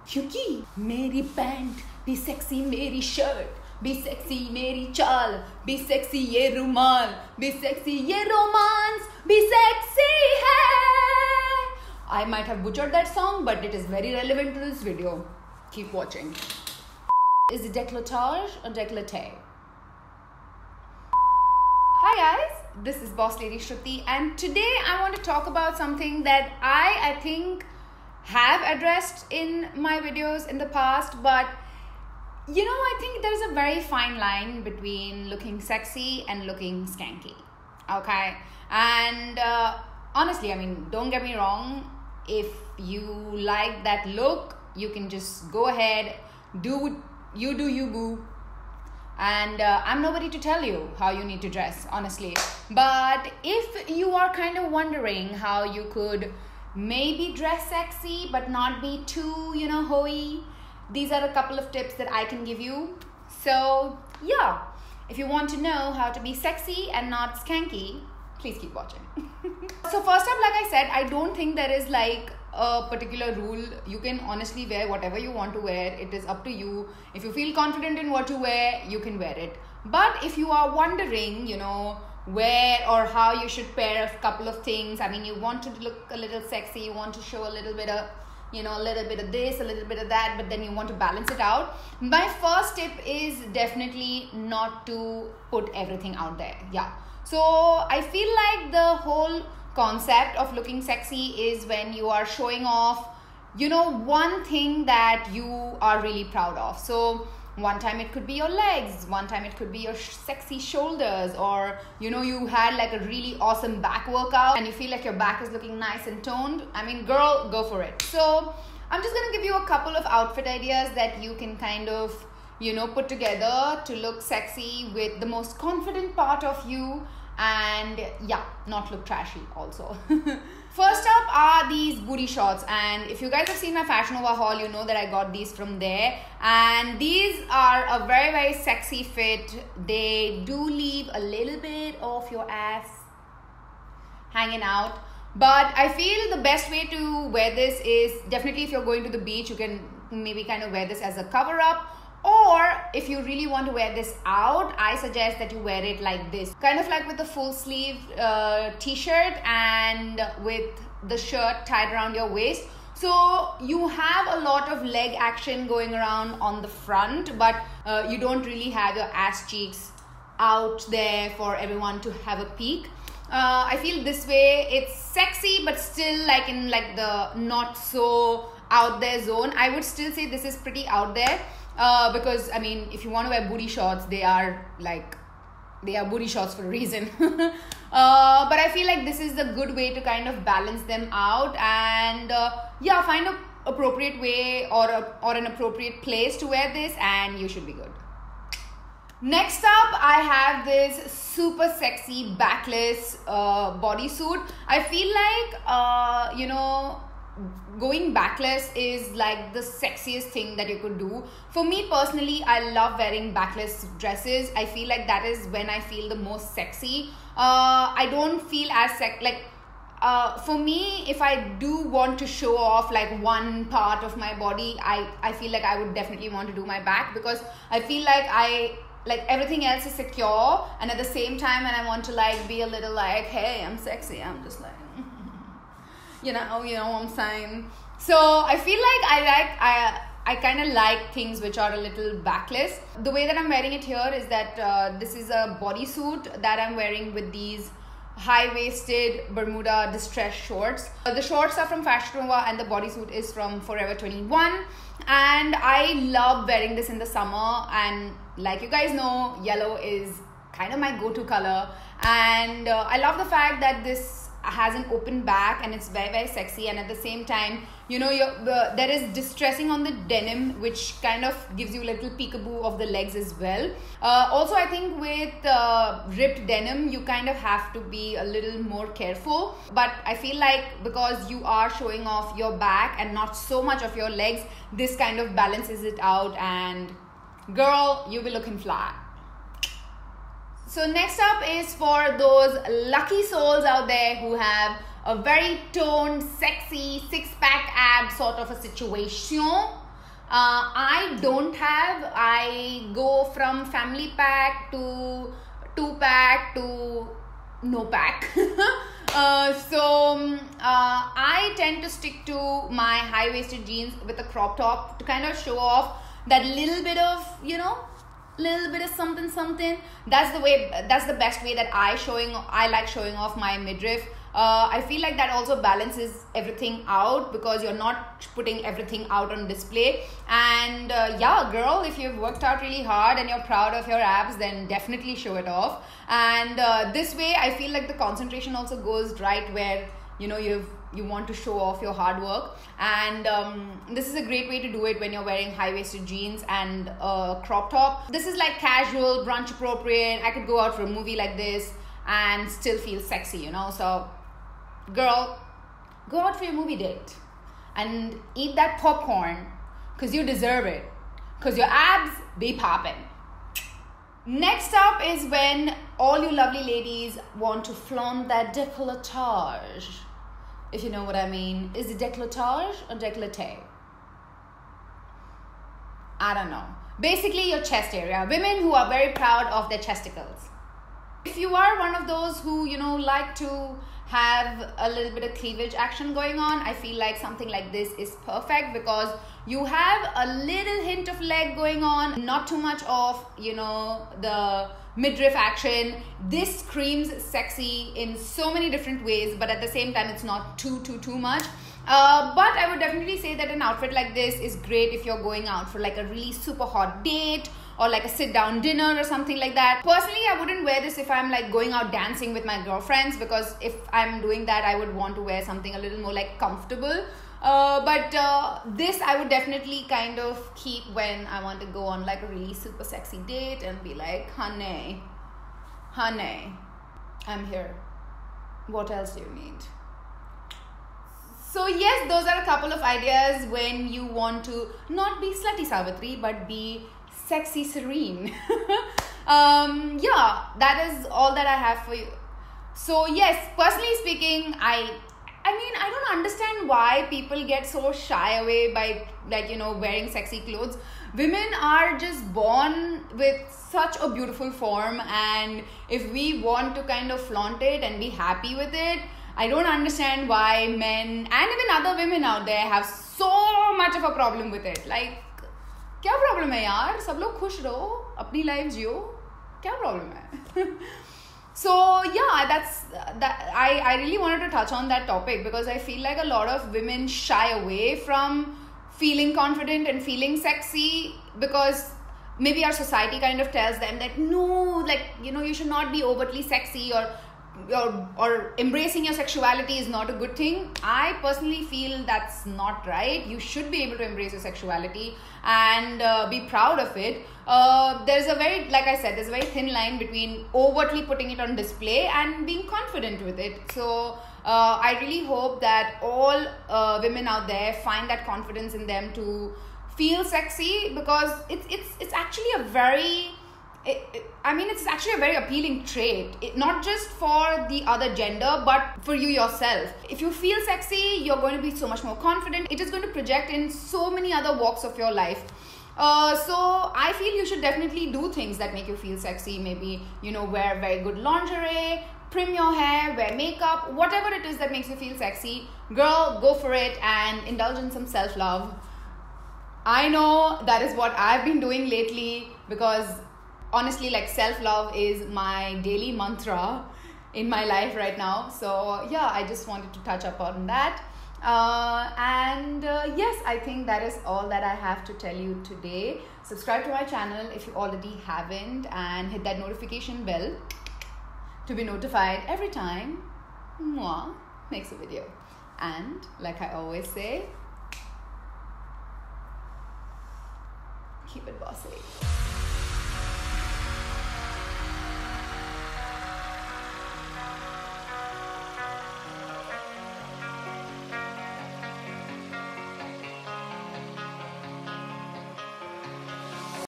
क्योंकि मेरी पैंट भी सेक्सी, मेरी शर्ट भी सेक्सी, मेरी चाल भी सेक्सी, ये रुमाल भी सेक्सी, ये रोमांस भी सेक्सी है. I might have butchered that song, but it is very relevant to this video. Keep watching. Is it decolletage or decolletage? Hi guys, this is Bosslady Shruti, and today I want to talk about something that I think have addressed in my videos in the past, but you know, I think there is a very fine line between looking sexy and looking skanky. Okay, and honestly, I mean, don't get me wrong, if you like that look, you can just go ahead, do you boo. And I'm nobody to tell you how you need to dress, honestly. But if you are kind of wondering how you could maybe dress sexy but not be too, hoey, these are a couple of tips that I can give you. So yeah, if you want to know how to be sexy and not skanky, please keep watching. So first up, like I said, I don't think there is like a particular rule. You can honestly wear whatever you want to wear. It is up to you. If you feel confident in what you wear, you can wear it. But if you are wondering, where or how you should pair a couple of things, I mean, you want to look a little sexy, you want to show a little bit of, a little bit of this, a little bit of that, but then you want to balance it out. My first tip is definitely not to put everything out there. Yeah. So I feel like the whole concept of looking sexy is when you are showing off, one thing that you are really proud of. So one time it could be your legs, one time it could be your sexy shoulders, or you had like a really awesome back workout and you feel like your back is looking nice and toned. I mean, girl, go for it. So I'm just gonna give you a couple of outfit ideas that you can kind of put together to look sexy with the most confident part of you, and yeah, not look trashy also. First up are these booty shorts, and if you guys have seen my Fashion Nova haul, you know that I got these from there, and these are a very, very sexy fit. They do leave a little bit of your ass hanging out, but I feel the best way to wear this is definitely if you're going to the beach, you can maybe kind of wear this as a cover up. Or if you really want to wear this out, I suggest that you wear it like this, kind of like with a full sleeve t-shirt and with the shirt tied around your waist. So you have a lot of leg action going around on the front, but you don't really have your ass cheeks out there for everyone to have a peek. I feel this way it's sexy, but still like in like the not so out there zone. I would still say this is pretty out there. Because I mean, if you want to wear booty shorts, they are booty shorts for a reason. But I feel like this is a good way to kind of balance them out, and yeah, find an appropriate way or an appropriate place to wear this, and you should be good. Next up, I have this super sexy backless bodysuit. I feel like going backless is like the sexiest thing that you could do. For me personally, I love wearing backless dresses. I feel like that is when I feel the most sexy. I don't feel as for me, if I do want to show off like one part of my body, I feel like I would definitely want to do my back, because I feel like everything else is secure, and at the same time, when I want to like be a little like, hey, I'm sexy, I'm just like you know what I'm saying. So I feel like I kind of like things which are a little backless. The way that I'm wearing it here is that this is a bodysuit that I'm wearing with these high-waisted Bermuda distressed shorts. The shorts are from Fashion Nova and the bodysuit is from Forever 21, and I love wearing this in the summer, and like you guys know, yellow is kind of my go-to color, and I love the fact that this has an open back and it's very, very sexy, and at the same time, there is distressing on the denim, which kind of gives you a little peekaboo of the legs as well. Also, I think with ripped denim, you kind of have to be a little more careful, but I feel like because you are showing off your back and not so much of your legs, this kind of balances it out, and girl, you'll be looking fly. So next up is for those lucky souls out there who have a very toned, sexy, six-pack ab sort of a situation. I don't have. I go from family pack to 2-pack to no pack. I tend to stick to my high-waisted jeans with a crop top to kind of show off that little bit of, little bit of something. That's the best way that I like showing off my midriff. I feel like that also balances everything out because you're not putting everything out on display. And yeah, girl, if you've worked out really hard and you're proud of your abs, then definitely show it off. And this way, I feel like the concentration also goes right where you want to show off your hard work. And this is a great way to do it when you're wearing high-waisted jeans and a crop top. This is like casual, brunch appropriate. I could go out for a movie like this and still feel sexy, So girl, go out for your movie date and eat that popcorn because you deserve it, because your abs be popping. Next up is when all you lovely ladies want to flaunt that decolletage, if you know what I mean. Is it decolletage or décolleté? I don't know. Basically your chest area. Women who are very proud of their chesticles. If you are one of those who, like to have a little bit of cleavage action going on, I feel like something like this is perfect because you have a little hint of leg going on, not too much of, the midriff action. This screams sexy in so many different ways, but at the same time, it's not too much. But I would definitely say that an outfit like this is great if you're going out for like a really super hot date or like a sit-down dinner or something like that. Personally, I wouldn't wear this if I'm like going out dancing with my girlfriends, because if I'm doing that, I would want to wear something a little more like comfortable. But this I would definitely kind of keep when I want to go on like a really super sexy date and be like, honey, I'm here. What else do you need? So yes, those are a couple of ideas when you want to not be slutty Savitri, but be sexy serene. Yeah, that is all that I have for you. So yes, personally speaking, I mean, I don't understand why people get so shy away by wearing sexy clothes. Women are just born with such a beautiful form, and if we want to kind of flaunt it and be happy with it, I don't understand why men and even other women out there have so much of a problem with it. Like, क्या problem है यार? सब लोग खुश रहो, अपनी life जियो, क्या problem है? So yeah, I really wanted to touch on that topic because I feel like a lot of women shy away from feeling confident and feeling sexy because maybe our society kind of tells them that no, you should not be overtly sexy or embracing your sexuality is not a good thing. I personally feel that's not right. You should be able to embrace your sexuality and be proud of it. There's a very, like I said, there's a very thin line between overtly putting it on display and being confident with it. So I really hope that all women out there find that confidence in them to feel sexy, because it's actually a very it's actually a very appealing trait, not just for the other gender, but for you yourself. If you feel sexy, you're going to be so much more confident. It is going to project in so many other walks of your life. So I feel you should definitely do things that make you feel sexy. Maybe, wear very good lingerie, trim your hair, wear makeup, whatever it is that makes you feel sexy. Girl, go for it and indulge in some self-love. I know that is what I've been doing lately, because honestly, self-love is my daily mantra in my life right now. So yeah, I just wanted to touch upon that. Yes, I think that is all that I have to tell you today. Subscribe to my channel if you already haven't, and hit that notification bell to be notified every time Mwah makes a video. And like I always say, keep it bossy.